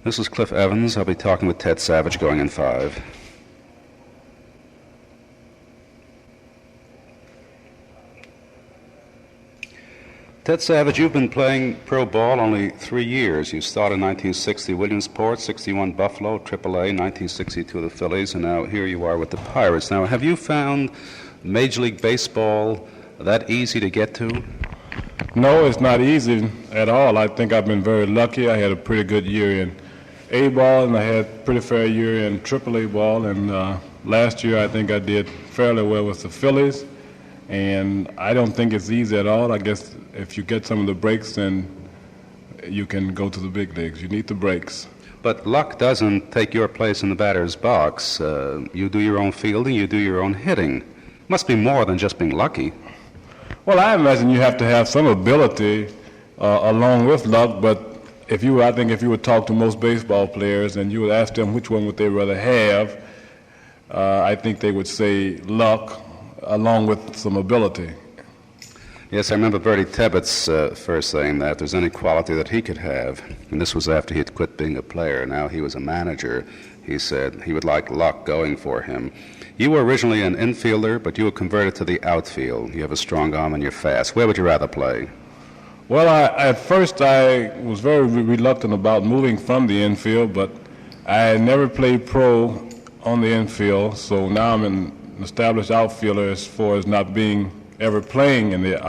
This is Cliff Evans. I'll be talking with Ted Savage going in 5. Ted Savage, you've been playing pro ball only 3 years. You started in 1960 Williamsport, 61 Buffalo, AAA, 1962 the Phillies, and now here you are with the Pirates. Now, have you found Major League Baseball that easy to get to? No, it's not easy at all. I think I've been very lucky. I had a pretty good year in A ball, and I had a pretty fair year in AAA ball, and last year I think I did fairly well with the Phillies, and I don't think it's easy at all. I guess if you get some of the breaks, then you can go to the big leagues. You need the breaks. But luck doesn't take your place in the batter's box. You do your own fielding, you do your own hitting. Must be more than just being lucky. Well, I imagine you have to have some ability along with luck, but I think if you would talk to most baseball players and you would ask them which one would they rather have, I think they would say luck along with some ability. Yes, I remember Bertie Tebbetts first saying that if there's any quality that he could have, and this was after he had quit being a player, now he was a manager, he said he would like luck going for him. You were originally an infielder, but you were converted to the outfield. You have a strong arm and you're fast. Where would you rather play? Well, at first I was very reluctant about moving from the infield, but I never played pro on the infield, so now I'm an established outfielder as far as not being ever playing in the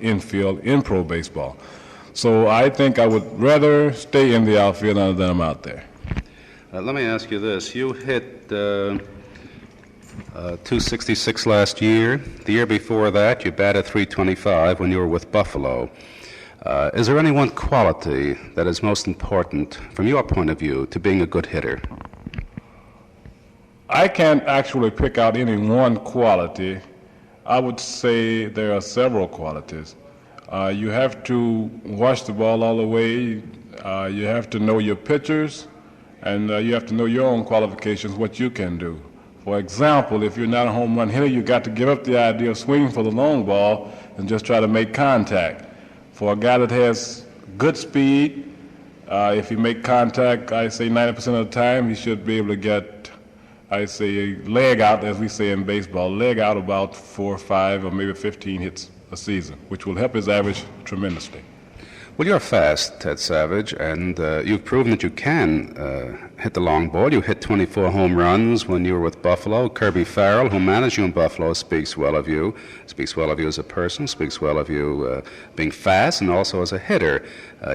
infield in pro baseball. So I think I would rather stay in the outfield than I'm out there. Let me ask you this. You hit 266 last year. The year before that, you batted 325 when you were with Buffalo. Is there any one quality that is most important, from your point of view, to being a good hitter? I can't actually pick out any one quality. I would say there are several qualities. You have to watch the ball all the way. You have to know your pitchers, and you have to know your own qualifications, what you can do. For example, if you're not a home run hitter, you've got to give up the idea of swinging for the long ball and just try to make contact. For a guy that has good speed, if he make contact, I say 90% of the time, he should be able to get, I say, a leg out, as we say in baseball, leg out about 4 or 5 or maybe 15 hits a season, which will help his average tremendously. Well, you're fast, Ted Savage, and you've proven that you can hit the long ball. You hit 24 home runs when you were with Buffalo. Kirby Farrell, who managed you in Buffalo, speaks well of you as a person, speaks well of you being fast and also as a hitter.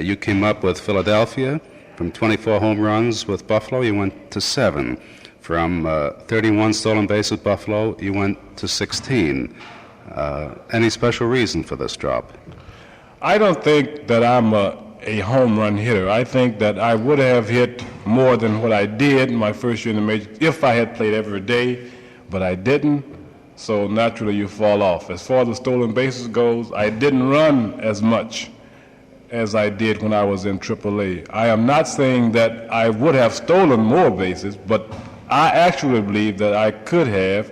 You came up with Philadelphia. From 24 home runs with Buffalo, you went to 7. From 31 stolen bases with Buffalo, you went to 16. Any special reason for this drop? I don't think that I'm a home run hitter. I think that I would have hit more than what I did in my first year in the major if I had played every day, but I didn't, so naturally you fall off. As far as the stolen bases goes, I didn't run as much as I did when I was in AAA. I am not saying that I would have stolen more bases, but I actually believe that I could have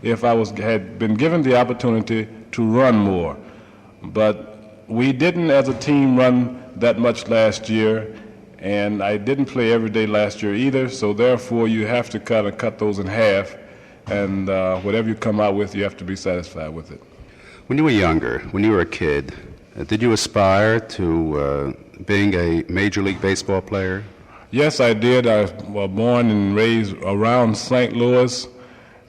if I had been given the opportunity to run more. But we didn't, as a team, run that much last year, and I didn't play every day last year either, so therefore you have to kind of cut those in half, and whatever you come out with, you have to be satisfied with it. When you were younger, when you were a kid, did you aspire to being a Major League Baseball player? Yes, I did. I was born and raised around St. Louis,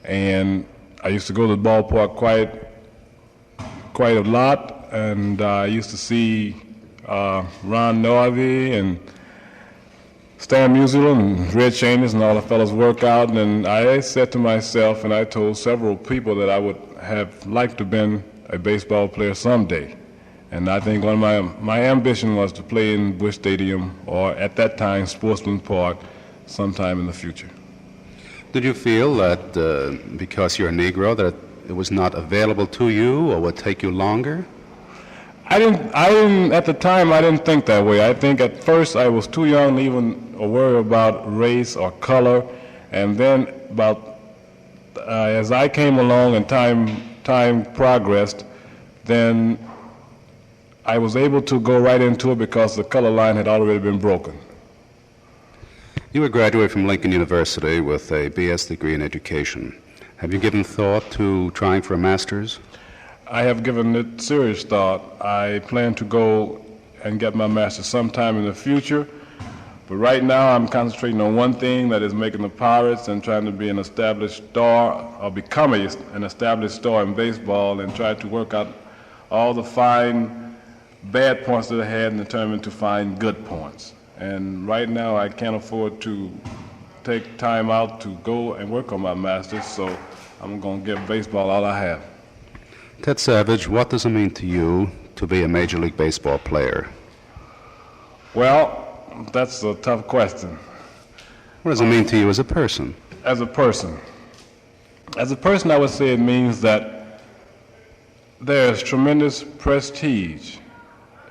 and I used to go to the ballpark quite a lot. And I used to see Ron Noivy and Stan Musial and Red Shaners and all the fellows work out. And I said to myself, and I told several people that I would have liked to have been a baseball player someday. And I think one of my ambition was to play in Busch Stadium, or at that time, Sportsman Park, sometime in the future. Did you feel that because you're a Negro that it was not available to you or would take you longer? I didn't, at the time, I didn't think that way. I think at first I was too young to even worry about race or color. And then as I came along and time progressed, then I was able to go right into it because the color line had already been broken. You were graduated from Lincoln University with a BS degree in education. Have you given thought to trying for a master's? I have given it serious thought. I plan to go and get my master's sometime in the future, but right now I'm concentrating on one thing, that is making the Pirates and trying to be an established star, or become an established star in baseball, and try to work out all the fine bad points that I had and determine to find good points. And right now I can't afford to take time out to go and work on my master's, so I'm going to give baseball all I have. Ted Savage, what does it mean to you to be a Major League Baseball player? Well, that's a tough question. What does it mean to you as a person? As a person, I would say it means that there's tremendous prestige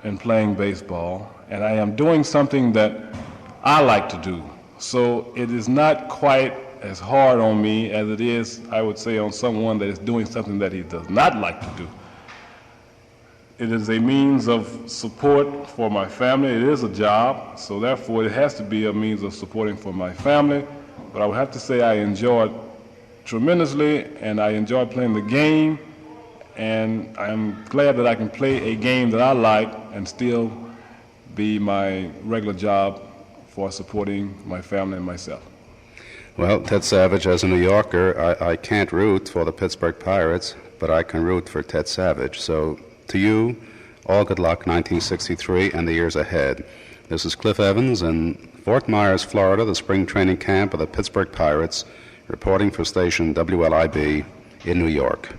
in playing baseball, and I am doing something that I like to do. So it is not quite as hard on me as it is, I would say, on someone that is doing something that he does not like to do. It is a means of support for my family. It is a job, so therefore it has to be a means of supporting for my family. But I would have to say I enjoy it tremendously, and I enjoy playing the game, and I'm glad that I can play a game that I like and still be my regular job for supporting my family and myself. Well, Ted Savage, as a New Yorker, I can't root for the Pittsburgh Pirates, but I can root for Ted Savage. So to you, all good luck 1963 and the years ahead. This is Cliff Evans in Fort Myers, Florida, the spring training camp of the Pittsburgh Pirates, reporting for station WLIB in New York.